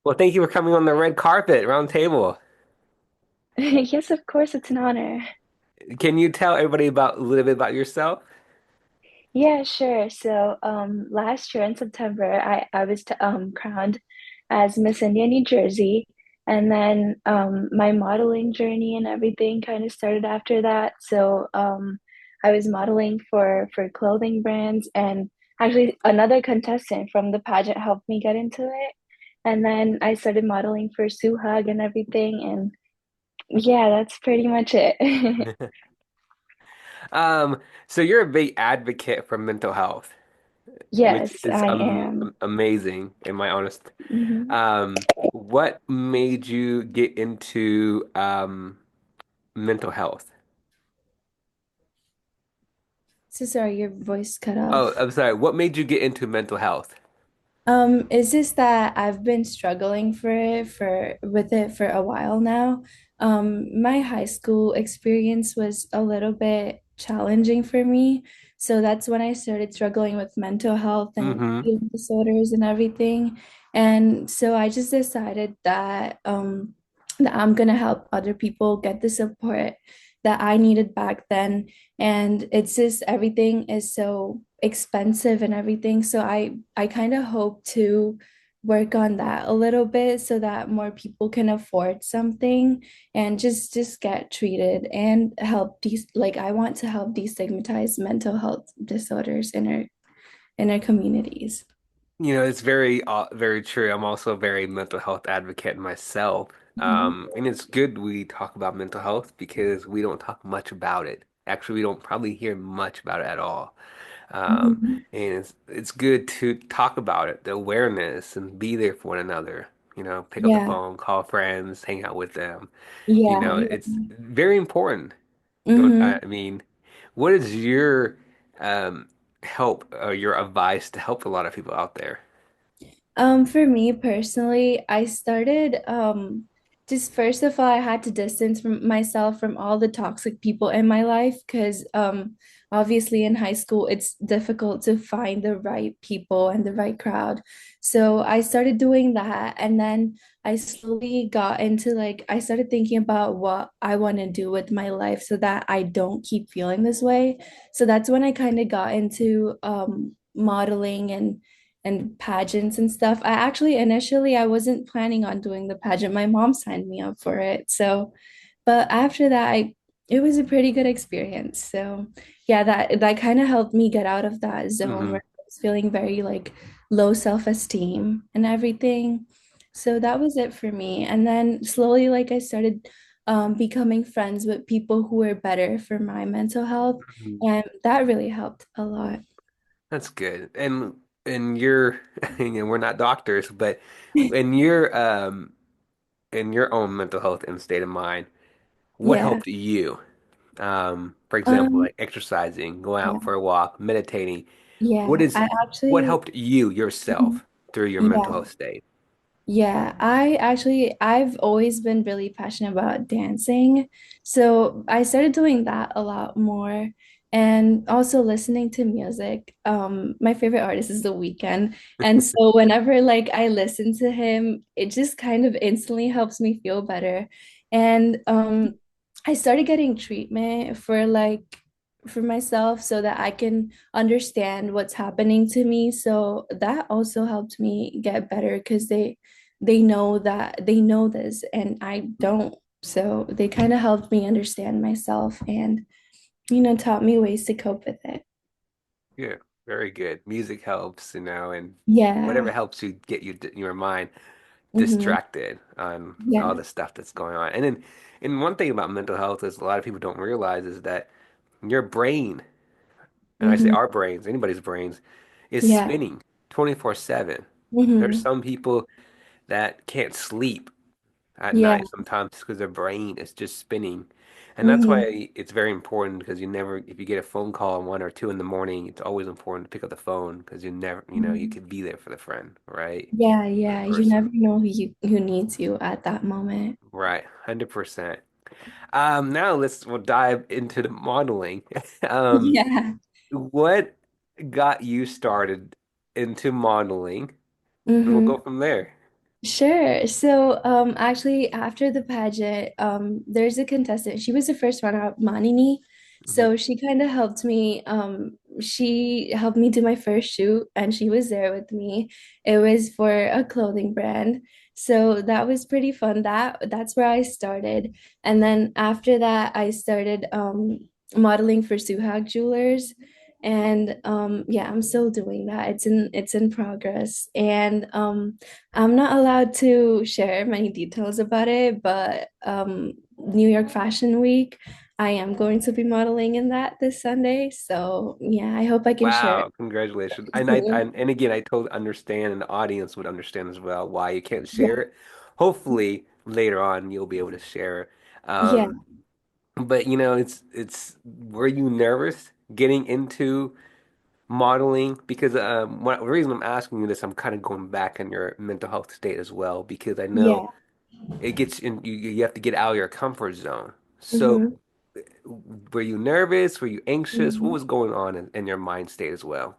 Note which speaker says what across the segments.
Speaker 1: Well, thank you for coming on the red carpet, round table.
Speaker 2: Yes, of course, it's an honor.
Speaker 1: Can you tell everybody about a little bit about yourself?
Speaker 2: Yeah, sure. So, last year in September, I was crowned as Miss India, New Jersey, and then my modeling journey and everything kind of started after that. So, I was modeling for clothing brands, and actually another contestant from the pageant helped me get into it. And then I started modeling for Sue Hug and everything, and yeah, that's pretty much it.
Speaker 1: Um, so you're a big advocate for mental health, which
Speaker 2: Yes,
Speaker 1: is
Speaker 2: I am.
Speaker 1: amazing in my honest.
Speaker 2: Mhm.
Speaker 1: What made you get into mental health?
Speaker 2: So sorry, your voice cut
Speaker 1: Oh,
Speaker 2: off.
Speaker 1: I'm sorry. What made you get into mental health?
Speaker 2: It's just that I've been struggling with it for a while now. My high school experience was a little bit challenging for me. So that's when I started struggling with mental health and
Speaker 1: Mm-hmm.
Speaker 2: eating disorders and everything. And so I just decided that I'm gonna help other people get the support that I needed back then. And it's just everything is so expensive and everything. So I kind of hope to work on that a little bit so that more people can afford something and just get treated and help these like I want to help destigmatize mental health disorders in our communities.
Speaker 1: It's very true. I'm also a very mental health advocate myself.
Speaker 2: Mhm.
Speaker 1: And it's good we talk about mental health because we don't talk much about it. Actually, we don't probably hear much about it at all. Um,
Speaker 2: Mhm.
Speaker 1: and it's good to talk about it, the awareness, and be there for one another. Pick up the
Speaker 2: Yeah,
Speaker 1: phone, call friends, hang out with them.
Speaker 2: yeah,
Speaker 1: It's very important. Don't
Speaker 2: yeah.
Speaker 1: I mean, what is your um, help or your advice to help a lot of people out there?
Speaker 2: For me personally, I started just first of all, I had to distance from myself from all the toxic people in my life because obviously in high school it's difficult to find the right people and the right crowd. So I started doing that and then I slowly got into like I started thinking about what I want to do with my life so that I don't keep feeling this way. So that's when I kind of got into modeling and pageants and stuff. I actually initially I wasn't planning on doing the pageant. My mom signed me up for it. So, but after that I it was a pretty good experience. So, yeah, that kind of helped me get out of that zone
Speaker 1: Hmm.
Speaker 2: where I was feeling very like low self-esteem and everything. So that was it for me. And then slowly like I started becoming friends with people who were better for my mental health, and that really helped a lot.
Speaker 1: That's good. And you're, we're not doctors, but in your own mental health and state of mind, what
Speaker 2: Yeah.
Speaker 1: helped you? For example,
Speaker 2: Um,
Speaker 1: like exercising, going
Speaker 2: yeah.
Speaker 1: out for a walk, meditating. What
Speaker 2: Yeah,
Speaker 1: is
Speaker 2: I
Speaker 1: what
Speaker 2: actually,
Speaker 1: helped you
Speaker 2: Mhm.
Speaker 1: yourself through your mental
Speaker 2: Yeah,
Speaker 1: health state?
Speaker 2: yeah. I've always been really passionate about dancing. So I started doing that a lot more and also listening to music. My favorite artist is The Weeknd. And so whenever like I listen to him, it just kind of instantly helps me feel better. And I started getting treatment for myself so that I can understand what's happening to me. So that also helped me get better because they know that they know this and I don't. So they kind of helped me understand myself and taught me ways to cope with it.
Speaker 1: Yeah, very good. Music helps, and whatever
Speaker 2: Yeah.
Speaker 1: helps you get your mind
Speaker 2: Hmm.
Speaker 1: distracted on all
Speaker 2: Yeah.
Speaker 1: the stuff that's going on. And one thing about mental health is a lot of people don't realize is that your brain, and I say
Speaker 2: Hmm.
Speaker 1: our brains, anybody's brains, is
Speaker 2: Yeah.
Speaker 1: spinning 24/7. There's
Speaker 2: Hmm.
Speaker 1: some people that can't sleep at
Speaker 2: Yeah.
Speaker 1: night sometimes because their brain is just spinning. And that's
Speaker 2: Hmm.
Speaker 1: why it's very important because if you get a phone call at 1 or 2 in the morning, it's always important to pick up the phone because you never, you
Speaker 2: Hmm.
Speaker 1: could be there for the friend, right?
Speaker 2: Yeah,
Speaker 1: The
Speaker 2: yeah. You
Speaker 1: person.
Speaker 2: never know who needs you at that moment.
Speaker 1: Right, 100%. Now we'll dive into the modeling. Um,
Speaker 2: Yeah.
Speaker 1: what got you started into modeling? And we'll
Speaker 2: Hmm.
Speaker 1: go from there.
Speaker 2: Sure. So, actually, after the pageant, there's a contestant. She was the first runner-up, Manini.
Speaker 1: Hmm.
Speaker 2: So she kind of helped me. She helped me do my first shoot, and she was there with me. It was for a clothing brand, so that was pretty fun. That's where I started, and then after that, I started modeling for Suhag Jewelers. And yeah, I'm still doing that. It's in progress. And I'm not allowed to share many details about it, but New York Fashion Week, I am going to be modeling in that this Sunday. So yeah, I hope I can share
Speaker 1: Wow, congratulations.
Speaker 2: it
Speaker 1: And
Speaker 2: soon.
Speaker 1: and again, I totally understand, and the audience would understand as well why you can't
Speaker 2: Yeah,
Speaker 1: share it. Hopefully, later on, you'll be able to share.
Speaker 2: yeah,
Speaker 1: Um, but it's were you nervous getting into modeling? Because the reason I'm asking you this, I'm kind of going back in your mental health state as well, because I know
Speaker 2: yeah.
Speaker 1: it gets in you have to get out of your comfort zone. So
Speaker 2: hmm
Speaker 1: were you nervous? Were you anxious? What
Speaker 2: hmm
Speaker 1: was going on in your mind state as well?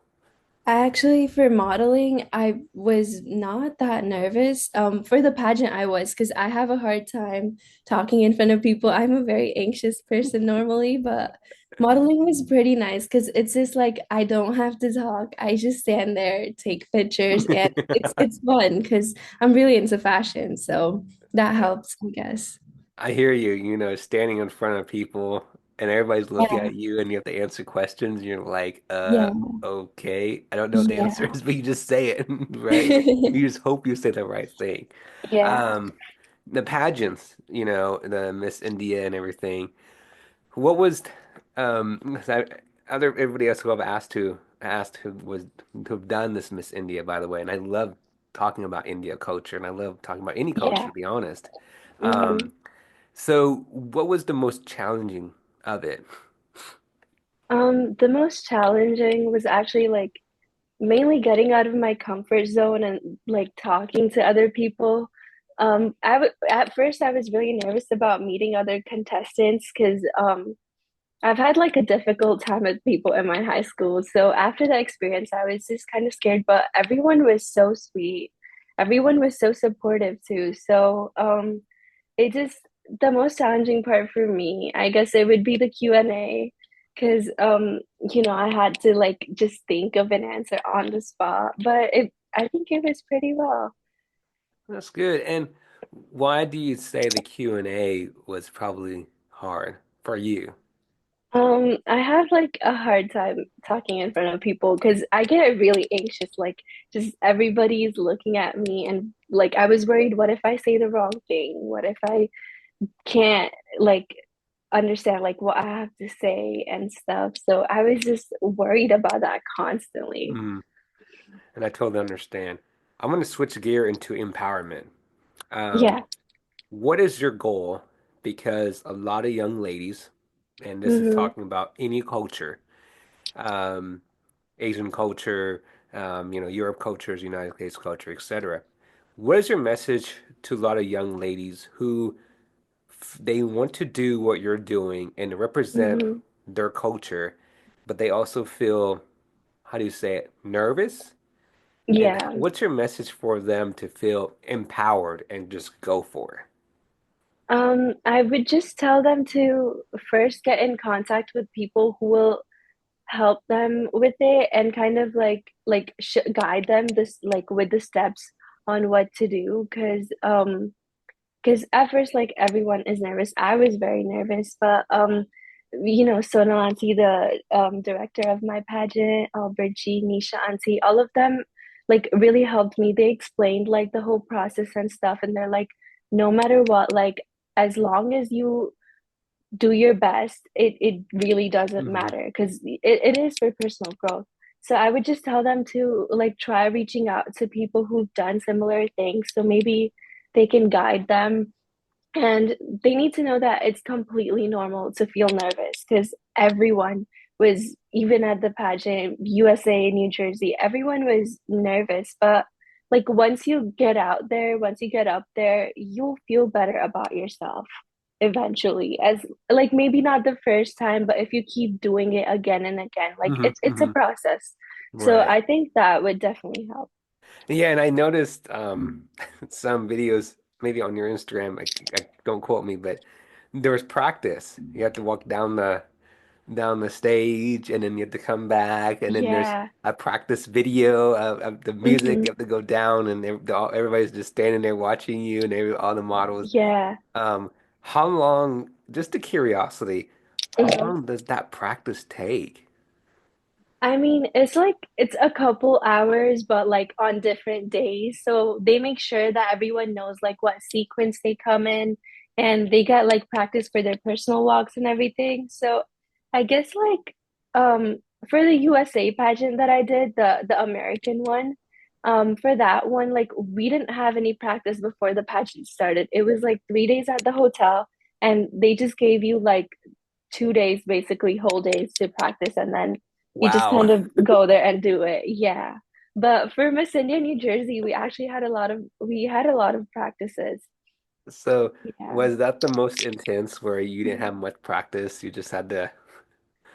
Speaker 2: Actually, for modeling, I was not that nervous. For the pageant, I was because I have a hard time talking in front of people. I'm a very anxious person normally, but modeling was pretty nice because it's just like I don't have to talk. I just stand there, take pictures, and it's fun because I'm really into fashion, so that helps, I guess.
Speaker 1: I hear you, standing in front of people and everybody's looking
Speaker 2: Yeah,
Speaker 1: at you and you have to answer questions. You're like,
Speaker 2: yeah,
Speaker 1: okay. I don't know the
Speaker 2: yeah.
Speaker 1: answers, but you just say it, right? You just hope you say the right thing.
Speaker 2: Yeah,
Speaker 1: Um, the pageants, the Miss India and everything. What was, 'cause other everybody else who I've asked who have done this Miss India, by the way, and I love talking about India culture and I love talking about any culture,
Speaker 2: yeah.
Speaker 1: to be honest.
Speaker 2: hmm
Speaker 1: Um, so, what was the most challenging of it?
Speaker 2: The most challenging was actually like mainly getting out of my comfort zone and like talking to other people. At first I was really nervous about meeting other contestants because I've had like a difficult time with people in my high school. So after that experience, I was just kind of scared, but everyone was so sweet. Everyone was so supportive too. So it just the most challenging part for me, I guess it would be the Q&A because I had to like just think of an answer on the spot, but it I think it was pretty well.
Speaker 1: That's good. And why do you say the Q&A was probably hard for you?
Speaker 2: I have like a hard time talking in front of people because I get really anxious, like just everybody's looking at me and like I was worried, what if I say the wrong thing? What if I can't like understand like what I have to say and stuff. So I was just worried about that constantly.
Speaker 1: Mm, and I totally understand. I'm going to switch gear into empowerment. Um,
Speaker 2: Yeah.
Speaker 1: what is your goal? Because a lot of young ladies, and this is
Speaker 2: hmm
Speaker 1: talking about any culture, um, Asian culture, Europe cultures, United States culture, etc. What is your message to a lot of young ladies who they want to do what you're doing and represent
Speaker 2: hmm
Speaker 1: their culture, but they also feel, how do you say it, nervous? And
Speaker 2: Yeah.
Speaker 1: what's your message for them to feel empowered and just go for
Speaker 2: I would just tell them to first get in contact with people who will help them with it and kind of like sh guide them this like with the steps on what to do because at first, like everyone is nervous. I was very nervous, but Sonal Auntie, the director of my pageant, Alberti, Nisha Auntie, all of them like really helped me. They explained like the whole process and stuff, and they're like, no matter what, like as long as you do your best, it really doesn't
Speaker 1: it?
Speaker 2: matter because it is for personal growth. So I would just tell them to like try reaching out to people who've done similar things, so maybe they can guide them and they need to know that it's completely normal to feel nervous because everyone was, even at the pageant, USA, New Jersey, everyone was nervous. But like once you get out there, once you get up there, you'll feel better about yourself eventually. As like maybe not the first time, but if you keep doing it again and again, like
Speaker 1: Hmm.
Speaker 2: it's a
Speaker 1: Hmm.
Speaker 2: process. So
Speaker 1: Right.
Speaker 2: I think that would definitely help.
Speaker 1: Yeah, and I noticed some videos maybe on your Instagram. Don't quote me, but there was practice. You have to walk down the stage, and then you have to come back, and then there's
Speaker 2: Yeah.
Speaker 1: a practice video of the music.
Speaker 2: Hmm.
Speaker 1: You have to go down, and everybody's just standing there watching you, and all the models.
Speaker 2: Yeah.
Speaker 1: Um, how long? Just a curiosity. How
Speaker 2: Mhm.
Speaker 1: long does that practice take?
Speaker 2: I mean, it's like it's a couple hours, but like on different days. So they make sure that everyone knows like what sequence they come in and they get like practice for their personal walks and everything. So I guess like for the USA pageant that I did, the American one, for that one, like we didn't have any practice before the pageant started. It was like 3 days at the hotel and they just gave you like 2 days, basically whole days to practice, and then you just
Speaker 1: Wow.
Speaker 2: kind of go there and do it. Yeah. But for Miss India, New Jersey, we had a lot of practices.
Speaker 1: So
Speaker 2: Yeah.
Speaker 1: was that the most intense where you didn't have much practice? You just had to.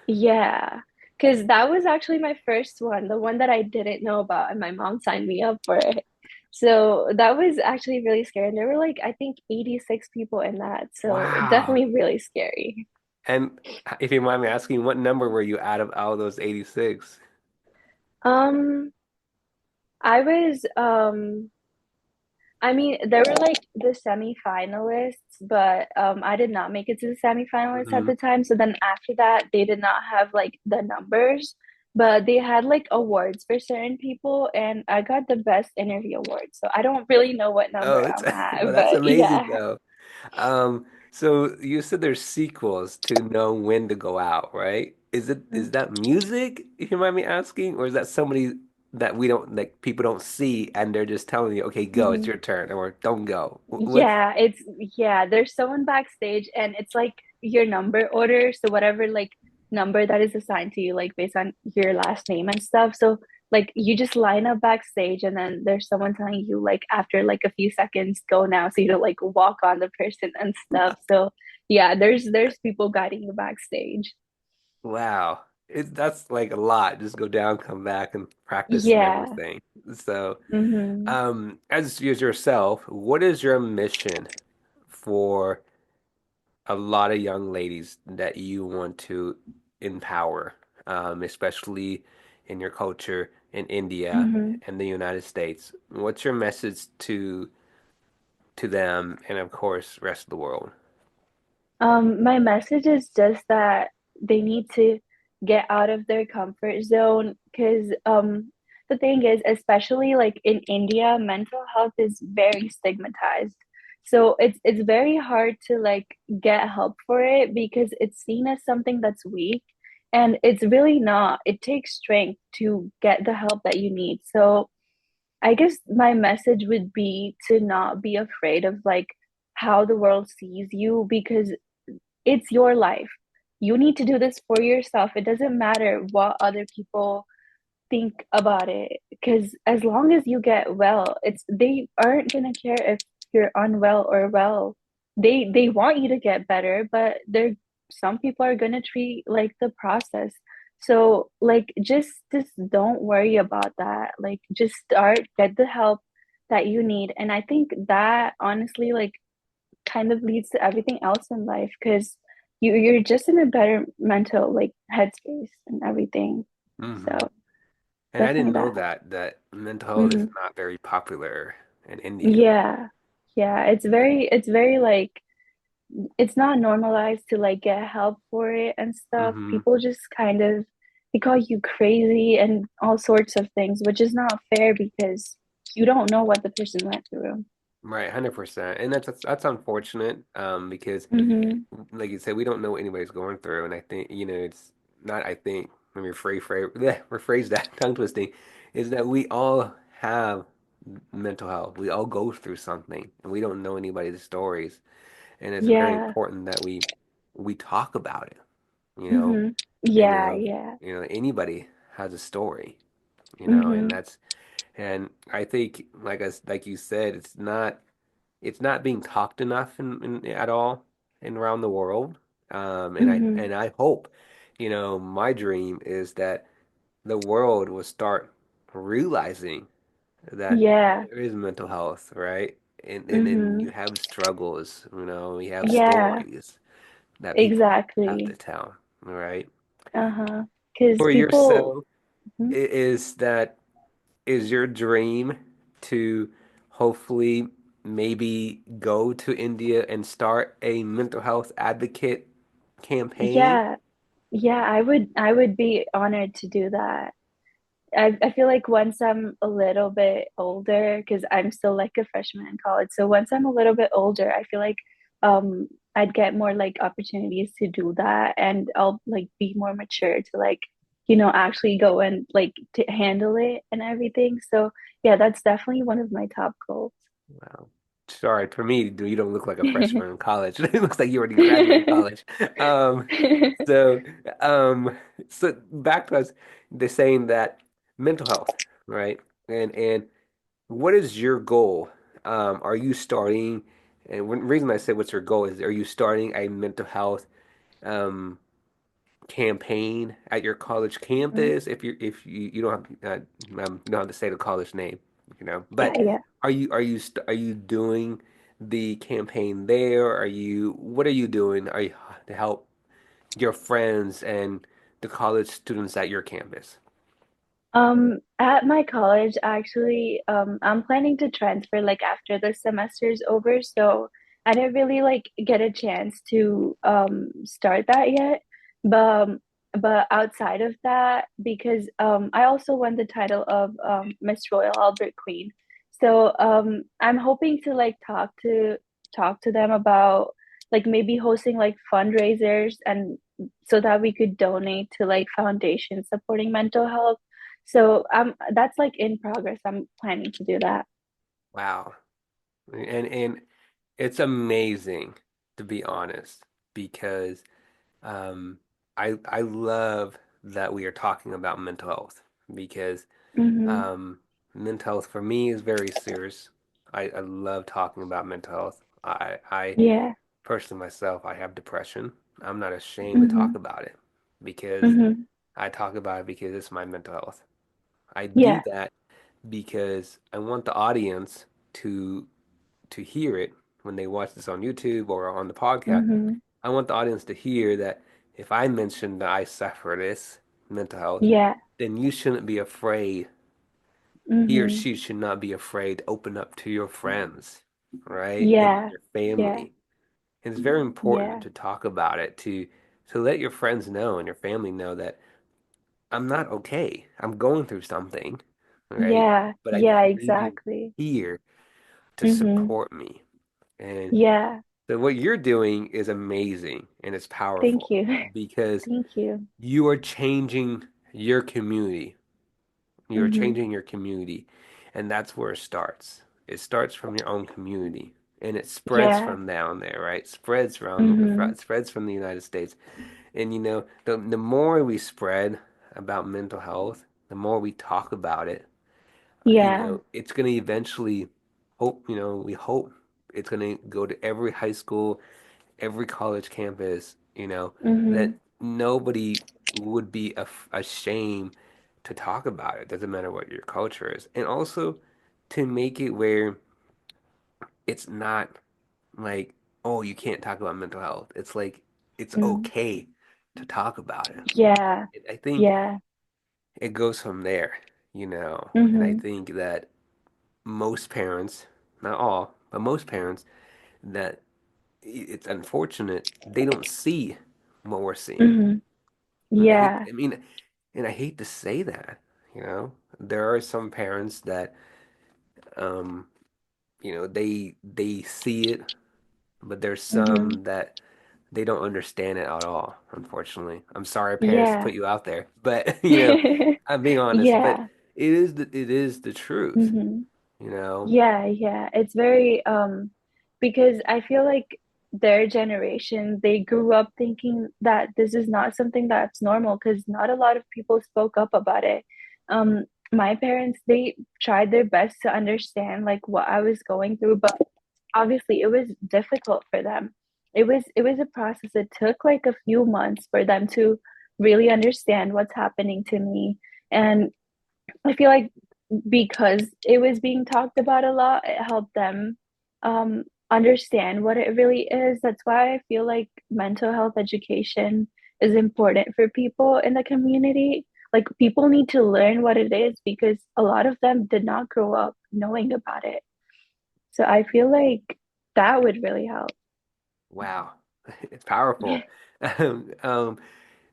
Speaker 2: Yeah. Because that was actually my first one, the one that I didn't know about, and my mom signed me up for it. So that was actually really scary. And there were like, I think 86 people in that. So
Speaker 1: Wow.
Speaker 2: definitely really scary.
Speaker 1: And if you mind me asking, what number were you out of those 86?
Speaker 2: Um, I was I mean, there were like the semifinalists, but I did not make it to the semifinalists at
Speaker 1: Hmm.
Speaker 2: the time. So then after that, they did not have like the numbers, but they had like awards for certain people, and I got the best interview award. So I don't really know what number
Speaker 1: Oh, it's
Speaker 2: I'm
Speaker 1: well,
Speaker 2: at,
Speaker 1: that's
Speaker 2: but
Speaker 1: amazing
Speaker 2: yeah.
Speaker 1: though. So you said there's sequels to know when to go out, right? Is that music, if you mind me asking, or is that somebody that we don't like people don't see and they're just telling you, okay, go, it's
Speaker 2: Mhm.
Speaker 1: your turn, or don't go. What's
Speaker 2: Yeah, there's someone backstage and it's like your number order. So whatever like number that is assigned to you, like based on your last name and stuff. So like you just line up backstage and then there's someone telling you like after like a few seconds, go now. So you don't like walk on the person and stuff. So yeah, there's people guiding you backstage.
Speaker 1: wow. That's like a lot. Just go down, come back, and practice and
Speaker 2: Yeah.
Speaker 1: everything. So,
Speaker 2: Hmm.
Speaker 1: as yourself, what is your mission for a lot of young ladies that you want to empower, especially in your culture in India
Speaker 2: Hmm.
Speaker 1: and the United States? What's your message to them and of course rest of the world?
Speaker 2: My message is just that they need to get out of their comfort zone because the thing is, especially like in India, mental health is very stigmatized. So it's very hard to like get help for it because it's seen as something that's weak and it's really not. It takes strength to get the help that you need. So I guess my message would be to not be afraid of like how the world sees you because it's your life. You need to do this for yourself. It doesn't matter what other people think about it because as long as you get well, it's they aren't gonna care if you're unwell or well. They want you to get better, but they're some people are gonna treat like the process. So like just don't worry about that. Like just start, get the help that you need. And I think that honestly like kind of leads to everything else in life because you're just in a better mental like headspace and everything.
Speaker 1: Hmm.
Speaker 2: So
Speaker 1: And I
Speaker 2: definitely
Speaker 1: didn't know
Speaker 2: that.
Speaker 1: that mental health is
Speaker 2: Hmm.
Speaker 1: not very popular in India.
Speaker 2: Yeah. Yeah. It's very like it's not normalized to like get help for it and stuff.
Speaker 1: Hmm.
Speaker 2: People just kind of they call you crazy and all sorts of things, which is not fair because you don't know what the person went through.
Speaker 1: Right, 100%. And that's unfortunate, because
Speaker 2: Hmm.
Speaker 1: like you said, we don't know what anybody's going through, and I think, it's not, I think, let me rephrase that, tongue twisting, is that we all have mental health. We all go through something, and we don't know anybody's stories, and it's very
Speaker 2: Yeah.
Speaker 1: important that we talk about it, you know,
Speaker 2: Hmm.
Speaker 1: and
Speaker 2: Yeah, yeah.
Speaker 1: anybody has a story, and
Speaker 2: Hmm.
Speaker 1: and I think, like you said, it's not being talked enough at all and around the world. And I
Speaker 2: Hmm.
Speaker 1: and I hope, my dream is that the world will start realizing that
Speaker 2: Yeah.
Speaker 1: there is mental health, right? And then you
Speaker 2: Mm-hmm.
Speaker 1: have struggles, you have
Speaker 2: Yeah,
Speaker 1: stories that people have to
Speaker 2: exactly.
Speaker 1: tell, right?
Speaker 2: Uh-huh. Because
Speaker 1: For
Speaker 2: people,
Speaker 1: yourself,
Speaker 2: mhm.
Speaker 1: is your dream to hopefully maybe go to India and start a mental health advocate campaign?
Speaker 2: Yeah, yeah, I would be honored to do that. I feel like once I'm a little bit older, because I'm still like a freshman in college. So once I'm a little bit older, I feel like I'd get more like opportunities to do that and I'll like be more mature to like, actually go and like to handle it and everything. So yeah, that's definitely one of my top goals.
Speaker 1: Wow. Sorry, for me, you don't look like a freshman in college. It looks like you already graduated college. Um, so, um, so back to us, they're saying that mental health, right? And what is your goal? Are you starting? And one reason I say what's your goal is, are you starting a mental health um, campaign at your college
Speaker 2: Mhm.
Speaker 1: campus? If you don't have you don't have to say the college name,
Speaker 2: Yeah,
Speaker 1: but
Speaker 2: yeah.
Speaker 1: are you doing the campaign there? What are you doing? Are you to help your friends and the college students at your campus?
Speaker 2: At my college, actually, I'm planning to transfer like after the semester's over, so I didn't really like get a chance to start that yet. But but outside of that, because I also won the title of Miss Royal Albert Queen. So I'm hoping to like talk to them about like maybe hosting like fundraisers and so that we could donate to like foundations supporting mental health. So that's like in progress. I'm planning to do that.
Speaker 1: Wow. And it's amazing, to be honest, because um, I love that we are talking about mental health because
Speaker 2: Mm-hmm.
Speaker 1: um, mental health for me is very serious. I love talking about mental health. I
Speaker 2: Yeah.
Speaker 1: personally myself, I have depression. I'm not ashamed to talk
Speaker 2: Mm-hmm.
Speaker 1: about it because
Speaker 2: Mm-hmm.
Speaker 1: I talk about it because it's my mental health. I do
Speaker 2: Yeah.
Speaker 1: that because I want the audience to hear it when they watch this on YouTube or on the podcast.
Speaker 2: Mm-hmm.
Speaker 1: I want the audience to hear that if I mention that I suffer this mental health,
Speaker 2: Yeah.
Speaker 1: then you shouldn't be afraid. He or
Speaker 2: Mm-hmm.
Speaker 1: she should not be afraid to open up to your friends, right? And
Speaker 2: Yeah.
Speaker 1: your
Speaker 2: Yeah.
Speaker 1: family. And it's very important
Speaker 2: Yeah.
Speaker 1: to talk about it, to let your friends know and your family know that I'm not okay. I'm going through something, right?
Speaker 2: Yeah.
Speaker 1: But I
Speaker 2: Yeah,
Speaker 1: just need you
Speaker 2: exactly.
Speaker 1: here to
Speaker 2: Mm-hmm.
Speaker 1: support me. And
Speaker 2: Yeah.
Speaker 1: so what you're doing is amazing and it's
Speaker 2: Thank
Speaker 1: powerful
Speaker 2: you.
Speaker 1: because
Speaker 2: Thank you.
Speaker 1: you are changing your community. You're
Speaker 2: Mm-hmm.
Speaker 1: changing your community, and that's where it starts. It starts from your own community, and it spreads
Speaker 2: Yeah.
Speaker 1: from down there, right?
Speaker 2: Mm-hmm.
Speaker 1: Spreads from the United States. And the more we spread about mental health, the more we talk about it,
Speaker 2: Yeah.
Speaker 1: it's going to eventually we hope it's going to go to every high school, every college campus,
Speaker 2: Mm-hmm.
Speaker 1: that nobody would be ashamed to talk about it. Doesn't matter what your culture is. And also to make it where it's not like, oh, you can't talk about mental health. It's like, it's
Speaker 2: Mm-hmm.
Speaker 1: okay to talk about it.
Speaker 2: Yeah.
Speaker 1: I think
Speaker 2: Yeah.
Speaker 1: it goes from there, and I
Speaker 2: Mm-hmm.
Speaker 1: think that most parents, not all, but most parents, that it's unfortunate they don't see what we're seeing.
Speaker 2: Mm-hmm.
Speaker 1: And
Speaker 2: Yeah.
Speaker 1: I hate to say that, there are some parents that, um, they see it, but there's
Speaker 2: Mm-hmm.
Speaker 1: some that they don't understand it at all, unfortunately. I'm sorry, parents, to
Speaker 2: Yeah.
Speaker 1: put you out there, but I'm being honest, but
Speaker 2: Yeah.
Speaker 1: it is the truth,
Speaker 2: Mm-hmm.
Speaker 1: you know.
Speaker 2: Yeah, yeah. It's very because I feel like their generation, they grew up thinking that this is not something that's normal because not a lot of people spoke up about it. My parents, they tried their best to understand like what I was going through, but obviously it was difficult for them. It was a process. It took like a few months for them to really understand what's happening to me. And I feel like because it was being talked about a lot, it helped them understand what it really is. That's why I feel like mental health education is important for people in the community. Like people need to learn what it is because a lot of them did not grow up knowing about it. So I feel like that would really help.
Speaker 1: Wow, it's powerful. Um,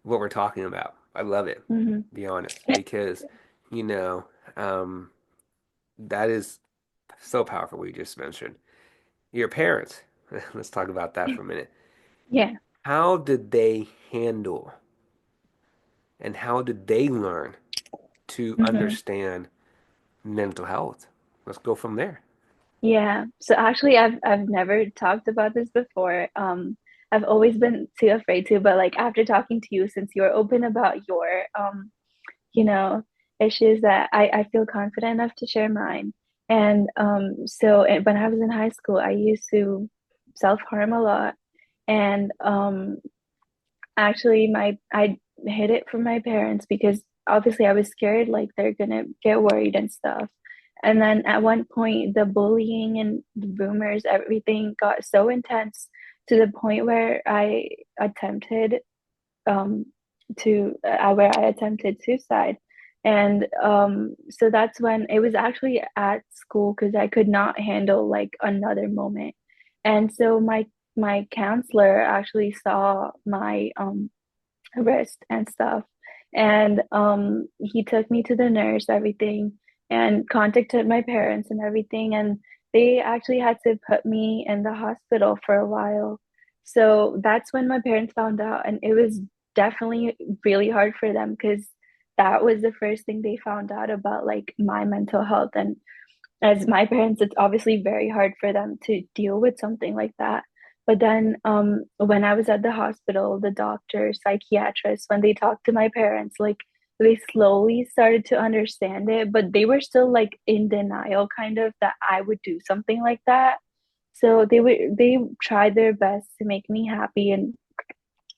Speaker 1: what we're talking about. I love it, to
Speaker 2: Hmm.
Speaker 1: be honest, because you know, um, that is so powerful what you just mentioned. Your parents. Let's talk about that for a minute.
Speaker 2: Yeah.
Speaker 1: How did they handle and how did they learn to
Speaker 2: Hmm.
Speaker 1: understand mental health? Let's go from there.
Speaker 2: Yeah. So actually I've never talked about this before. I've always been too afraid to, but like after talking to you, since you're open about your you know, issues that I feel confident enough to share mine. And when I was in high school, I used to self-harm a lot. And actually I hid it from my parents because obviously I was scared like they're gonna get worried and stuff. And then at one point the bullying and the rumors, everything got so intense to the point where attempted um where I attempted suicide. And so that's when it was actually at school because I could not handle like another moment. And so my counselor actually saw my wrist and stuff. And he took me to the nurse, everything, and contacted my parents and everything. And they actually had to put me in the hospital for a while. So that's when my parents found out. And it was definitely really hard for them because that was the first thing they found out about like my mental health. And as my parents, it's obviously very hard for them to deal with something like that. But then when I was at the hospital, the doctor, psychiatrist, when they talked to my parents, like they slowly started to understand it, but they were still like in denial, kind of that I would do something like that. So they tried their best to make me happy in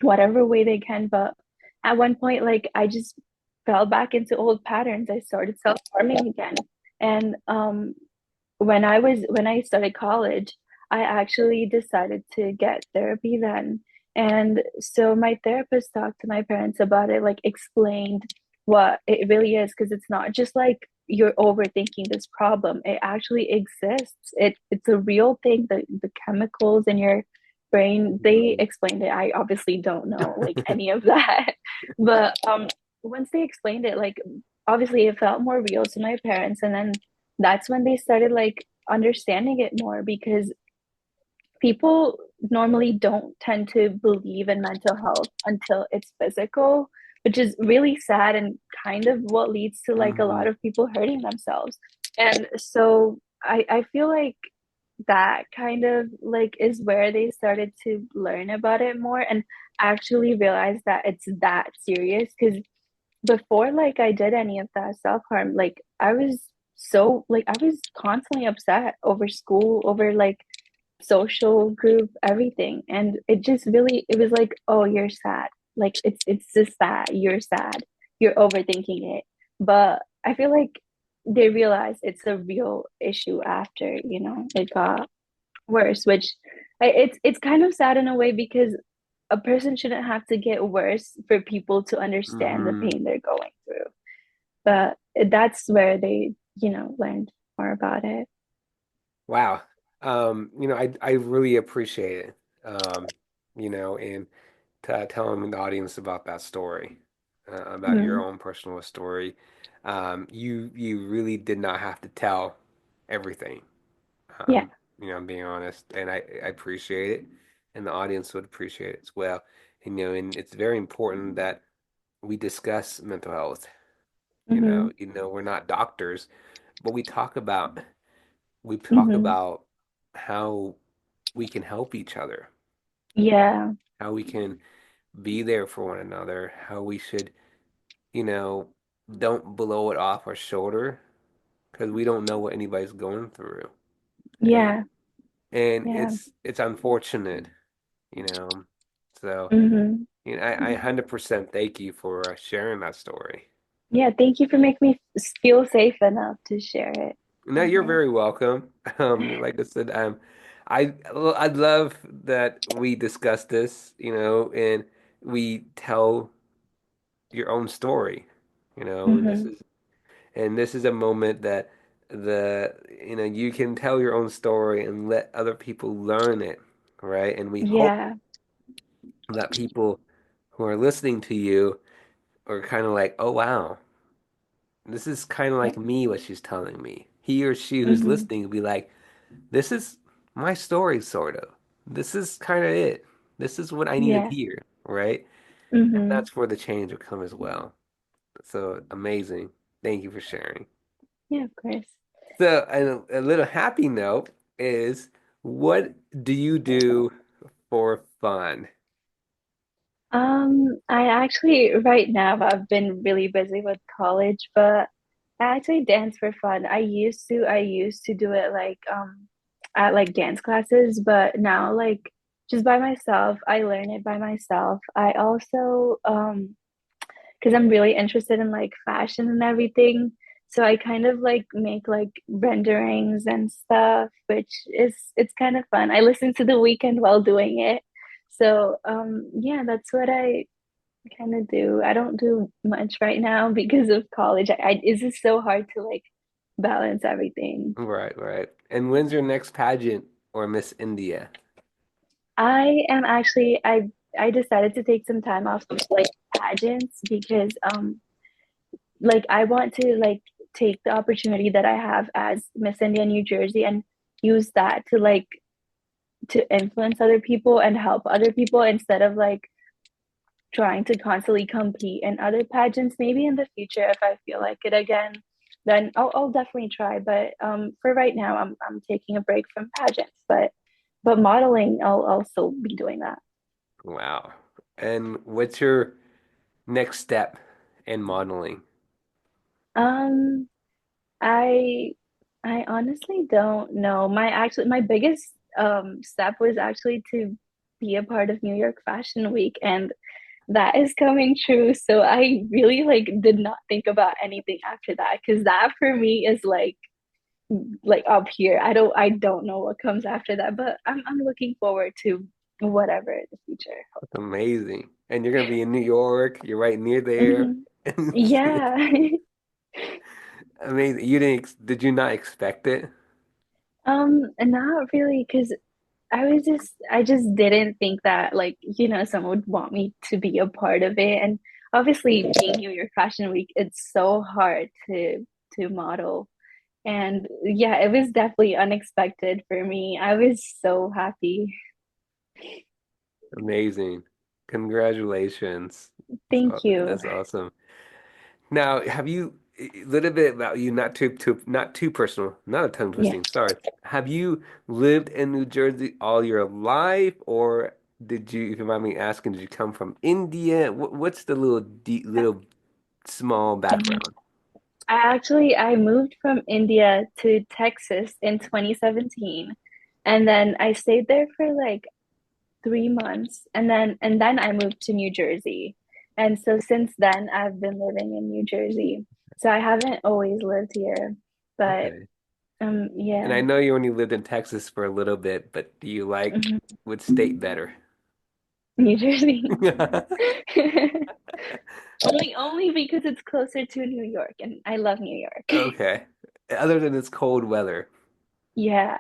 Speaker 2: whatever way they can. But at one point, like I just fell back into old patterns. I started self-harming again. And when I started college, I actually decided to get therapy then. And so my therapist talked to my parents about it, like explained what it really is, because it's not just like you're overthinking this problem. It actually exists. It's a real thing. The chemicals in your brain, they
Speaker 1: Mhm.
Speaker 2: explained it. I obviously don't know like any of that. But once they explained it, like obviously it felt more real to my parents. And then that's when they started like understanding it more because people normally don't tend to believe in mental health until it's physical, which is really sad and kind of what leads to like a lot
Speaker 1: Mhm.
Speaker 2: of people hurting themselves. And so I feel like that kind of like is where they started to learn about it more and actually realize that it's that serious because before like I did any of that self-harm, like I was so like I was constantly upset over school, over like social group, everything. And it just really it was like, oh, you're sad. Like it's just that you're sad. You're overthinking it. But I feel like they realized it's a real issue after, it got worse, which it's kind of sad in a way because a person shouldn't have to get worse for people to understand the
Speaker 1: Mhm.
Speaker 2: pain they're going through. But that's where they, learned more about it.
Speaker 1: Wow. I really appreciate it. And telling the audience about that story, about your
Speaker 2: Mm-hmm.
Speaker 1: own personal story. You really did not have to tell everything.
Speaker 2: Yeah.
Speaker 1: I'm being honest, and I appreciate it, and the audience would appreciate it as well. And it's very important that we discuss mental health.
Speaker 2: Mm-hmm.
Speaker 1: We're not doctors, but we talk
Speaker 2: Mm-hmm.
Speaker 1: about how we can help each other,
Speaker 2: Yeah.
Speaker 1: how we can be there for one another, how we should, you know, don't blow it off our shoulder because we don't know what anybody's going through. And
Speaker 2: Yeah.
Speaker 1: and
Speaker 2: Yeah.
Speaker 1: it's unfortunate, you know. So,
Speaker 2: Mm-hmm.
Speaker 1: I 100% thank you for sharing that story.
Speaker 2: Yeah, thank you for making me feel safe enough to share it
Speaker 1: No,
Speaker 2: on
Speaker 1: you're
Speaker 2: here.
Speaker 1: very welcome. Like I said, I'd love that we discuss this, and we tell your own story, and this
Speaker 2: Hmm.
Speaker 1: is and this is a moment that you can tell your own story and let other people learn it, right? And we hope
Speaker 2: Yeah,
Speaker 1: that people who are listening to you are kind of like, oh wow, this is kind of like me, what she's telling me. He or she who's
Speaker 2: hmm,
Speaker 1: listening will be like, this is my story, sort of. This is kind of it. This is what I need to
Speaker 2: yeah,
Speaker 1: hear, right? And
Speaker 2: hmm,
Speaker 1: that's where the change will come as well. So amazing. Thank you for sharing.
Speaker 2: yeah, of course.
Speaker 1: So, a little happy note is, what do you do for fun?
Speaker 2: I actually right now I've been really busy with college, but I actually dance for fun. I used to do it like at like dance classes, but now like just by myself, I learn it by myself. I also because I'm really interested in like fashion and everything. So I kind of like make like renderings and stuff, which is it's kind of fun. I listen to The Weekend while doing it. So yeah, that's what I kind of do. I don't do much right now because of college. It's just so hard to like balance everything.
Speaker 1: Right, right. And when's your next pageant or Miss India?
Speaker 2: I am actually I decided to take some time off of like pageants because like I want to like take the opportunity that I have as Miss India New Jersey and use that to like to influence other people and help other people instead of like trying to constantly compete in other pageants. Maybe in the future, if I feel like it again, then I'll definitely try. But for right now, I'm taking a break from pageants. But modeling, I'll still be doing that.
Speaker 1: Wow. And what's your next step in modeling?
Speaker 2: Um, I I honestly don't know. My biggest step was actually to be a part of New York Fashion Week, and that is coming true. So I really like did not think about anything after that because that for me is like up here. I don't know what comes after that, but I'm looking forward to whatever in the future.
Speaker 1: That's amazing. And you're gonna be in New York. You're right near there.
Speaker 2: Hmm. Yeah.
Speaker 1: Amazing. Did you not expect it?
Speaker 2: Not really, because I just didn't think that like, someone would want me to be a part of it. And obviously being New York Fashion Week, it's so hard to model. And yeah, it was definitely unexpected for me. I was so happy.
Speaker 1: Amazing. Congratulations.
Speaker 2: Thank you.
Speaker 1: That's awesome. Now, have you a little bit about you, not too personal, not a tongue
Speaker 2: Yeah.
Speaker 1: twisting, sorry. Have you lived in New Jersey all your life, or did you, if you mind me asking, did you come from India? What's the little small
Speaker 2: Mhm.
Speaker 1: background?
Speaker 2: I moved from India to Texas in 2017, and then I stayed there for like 3 months, and then I moved to New Jersey. And so since then I've been living in New Jersey. So I haven't always lived here, but
Speaker 1: Okay. And
Speaker 2: yeah.
Speaker 1: I know you only lived in Texas for a little bit, but do you like
Speaker 2: Mhm.
Speaker 1: which state better?
Speaker 2: New Jersey. Only because it's closer to New York and I love New York.
Speaker 1: Okay. Other than its cold weather.
Speaker 2: Yeah,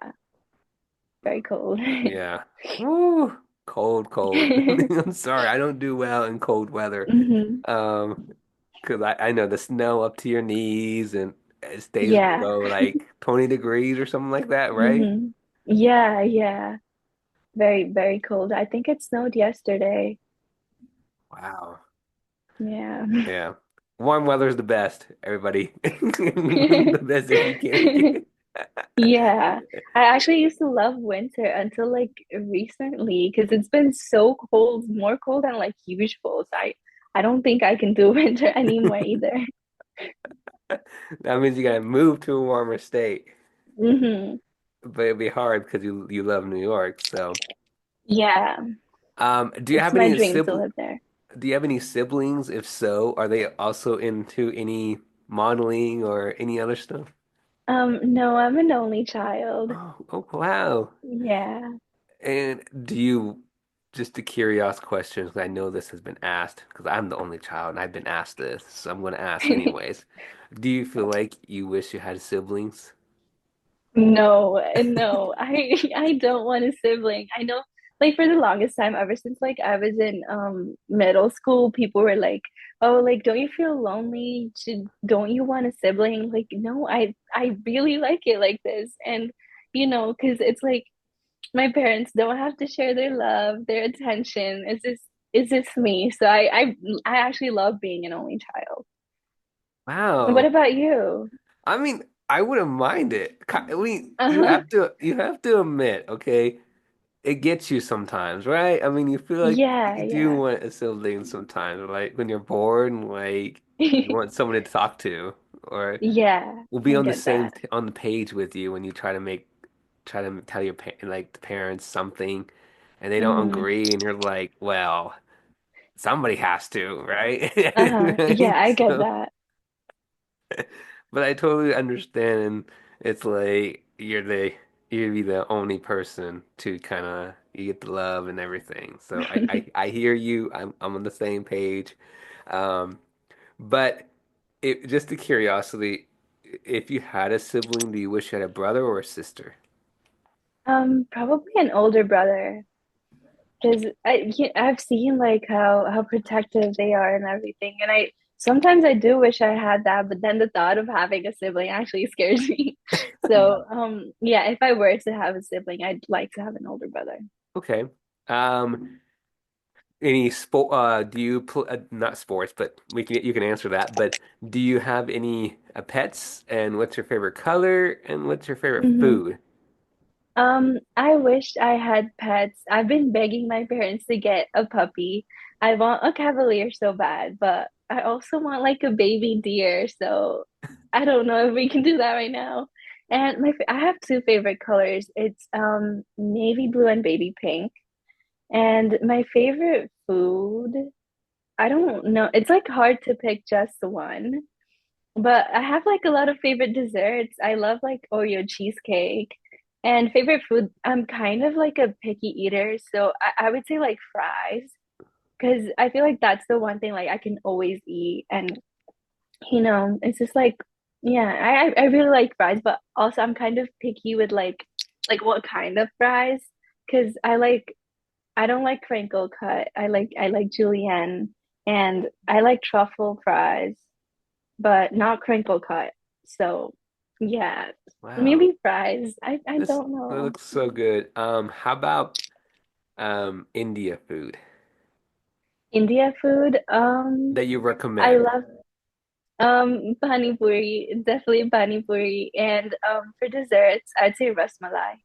Speaker 2: very cold.
Speaker 1: Yeah. Woo. Cold, cold. I'm sorry, I don't do well in cold weather.
Speaker 2: Hmm.
Speaker 1: Um, because I know the snow up to your knees and it stays
Speaker 2: Yeah.
Speaker 1: below like 20 degrees or something like that, right?
Speaker 2: Hmm. Yeah, yeah. Very, very cold. I think it snowed yesterday.
Speaker 1: Wow.
Speaker 2: Yeah.
Speaker 1: Yeah. Warm weather is the best, everybody. The best if you can.
Speaker 2: Yeah. I actually used to love winter until like recently because it's been so cold, more cold than like usual. So I don't think I can do winter anymore either.
Speaker 1: That means you gotta move to a warmer state.
Speaker 2: Hmm.
Speaker 1: But it'll be hard because you love New York. So,
Speaker 2: Yeah.
Speaker 1: do you
Speaker 2: It's
Speaker 1: have
Speaker 2: my
Speaker 1: any
Speaker 2: dream to
Speaker 1: siblings?
Speaker 2: live there.
Speaker 1: Do you have any siblings? If so, are they also into any modeling or any other stuff?
Speaker 2: No, I'm an only child.
Speaker 1: Oh, wow.
Speaker 2: Yeah.
Speaker 1: And do you, just a curious question, 'cause I know this has been asked, because I'm the only child and I've been asked this, so I'm going to ask anyways. Do you feel like you wish you had siblings?
Speaker 2: No, no, I don't want a sibling. I know, like for the longest time, ever since like I was in middle school, people were like, "Oh, like don't you feel lonely? Don't you want a sibling?" Like, no, I really like it like this, and because it's like my parents don't have to share their love, their attention. It's just me. So I actually love being an only child. What
Speaker 1: Wow.
Speaker 2: about you?
Speaker 1: I mean, I wouldn't mind it. I mean,
Speaker 2: Uh-huh.
Speaker 1: you have to admit, okay, it gets you sometimes, right? I mean, you feel like
Speaker 2: Yeah,
Speaker 1: you do
Speaker 2: yeah.
Speaker 1: want a sibling sometimes, like when you're bored and like you want someone to talk to, or
Speaker 2: Yeah,
Speaker 1: will be
Speaker 2: I
Speaker 1: on the
Speaker 2: get
Speaker 1: same
Speaker 2: that.
Speaker 1: on the page with you when you try to tell your like the parents something, and they don't
Speaker 2: Hmm.
Speaker 1: agree, and you're like, well, somebody has to, right?
Speaker 2: Uh-huh. Yeah,
Speaker 1: Right?
Speaker 2: I get
Speaker 1: So.
Speaker 2: that.
Speaker 1: But I totally understand, and it's like you'd be the only person to kind of you get the love and everything. So I hear you. I'm on the same page. Um, but just a curiosity, if you had a sibling, do you wish you had a brother or a sister?
Speaker 2: Probably an older brother, because I've seen like how protective they are and everything, and I sometimes I do wish I had that, but then the thought of having a sibling actually scares me. So, yeah, if I were to have a sibling, I'd like to have an older brother.
Speaker 1: Okay. Any sport? Do you pl not sports, but we can you can answer that. But do you have any pets? And what's your favorite color? And what's your favorite
Speaker 2: Hmm.
Speaker 1: food?
Speaker 2: I wished I had pets. I've been begging my parents to get a puppy. I want a cavalier so bad, but I also want like a baby deer. So I don't know if we can do that right now. And I have two favorite colors. It's navy blue and baby pink. And my favorite food, I don't know. It's like hard to pick just one. But I have like a lot of favorite desserts. I love like Oreo cheesecake. And favorite food, I'm kind of like a picky eater, so I would say like fries, because I feel like that's the one thing like I can always eat. And it's just like, yeah, I really like fries, but also I'm kind of picky with like what kind of fries, because I don't like crinkle cut. I like julienne, and I like truffle fries but not crinkle cut. So yeah,
Speaker 1: Wow,
Speaker 2: maybe fries. I
Speaker 1: this
Speaker 2: don't know.
Speaker 1: looks so good. How about India food
Speaker 2: India food.
Speaker 1: that you
Speaker 2: I
Speaker 1: recommend?
Speaker 2: love pani puri, definitely pani puri, and for desserts, I'd say ras malai.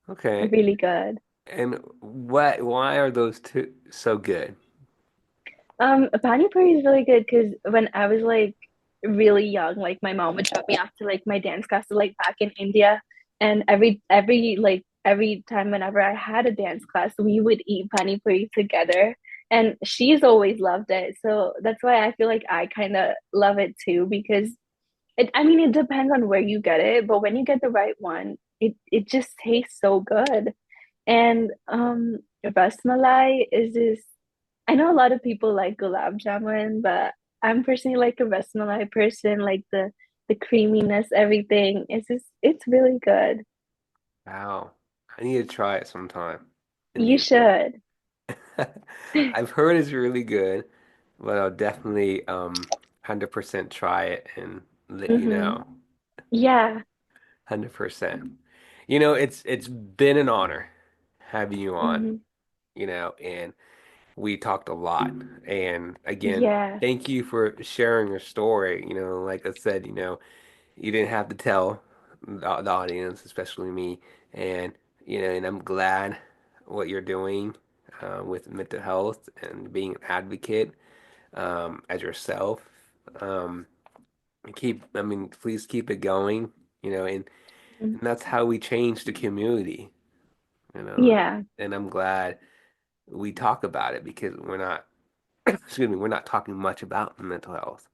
Speaker 1: Okay,
Speaker 2: Really good.
Speaker 1: and what? Why are those two so good?
Speaker 2: Pani puri is really good because when I was like really young, like my mom would drop me off to like my dance class like back in India, and every time whenever I had a dance class, we would eat pani puri together, and she's always loved it. So that's why I feel like I kind of love it too because I mean, it depends on where you get it, but when you get the right one, it just tastes so good. And ras malai is this. I know a lot of people like gulab jamun, but I'm personally like a ras malai person, like the creaminess, everything. It's really good.
Speaker 1: Wow, I need to try it sometime.
Speaker 2: You
Speaker 1: Indian food.
Speaker 2: should.
Speaker 1: I've heard it's really good, but I'll definitely 100% try it and let you
Speaker 2: Hmm.
Speaker 1: know.
Speaker 2: Yeah.
Speaker 1: 100%. You know, it's been an honor having you on,
Speaker 2: Hmm.
Speaker 1: and we talked a lot. And again,
Speaker 2: Yeah.
Speaker 1: thank you for sharing your story. Like I said, you didn't have to tell the audience, especially me. And, and I'm glad what you're doing with mental health and being an advocate as yourself. Um, I mean, please keep it going, and that's how we change the community, you know.
Speaker 2: Yeah.
Speaker 1: And I'm glad we talk about it because we're not. excuse me, we're not talking much about mental health.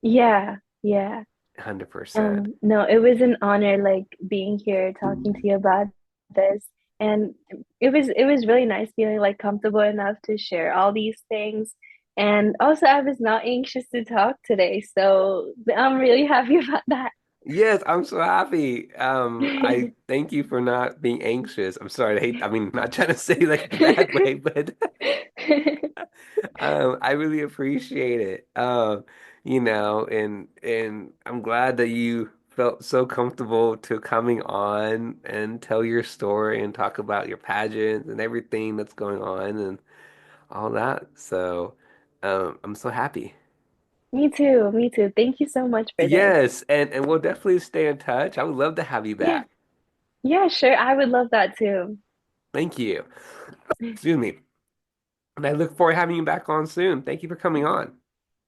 Speaker 2: Yeah, yeah.
Speaker 1: 100%.
Speaker 2: No, it was an honor like being here talking to you about this. And it was really nice feeling like comfortable enough to share all these things. And also I was not anxious to talk today, so I'm really happy about that.
Speaker 1: Yes, I'm so happy. I thank you for not being anxious. I'm sorry, I mean, not trying to say like a bad way, but I really appreciate it. And I'm glad that you felt so comfortable to coming on and tell your story and talk about your pageant and everything that's going on and all that. So, I'm so happy.
Speaker 2: Me too, me too. Thank you so much for this.
Speaker 1: Yes, and we'll definitely stay in touch. I would love to have you
Speaker 2: Yeah,
Speaker 1: back.
Speaker 2: yeah, sure. I would love that too.
Speaker 1: Thank you. Excuse me. And I look forward to having you back on soon. Thank you for coming on.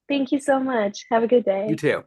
Speaker 2: Thank you so much. Have a good
Speaker 1: You
Speaker 2: day.
Speaker 1: too.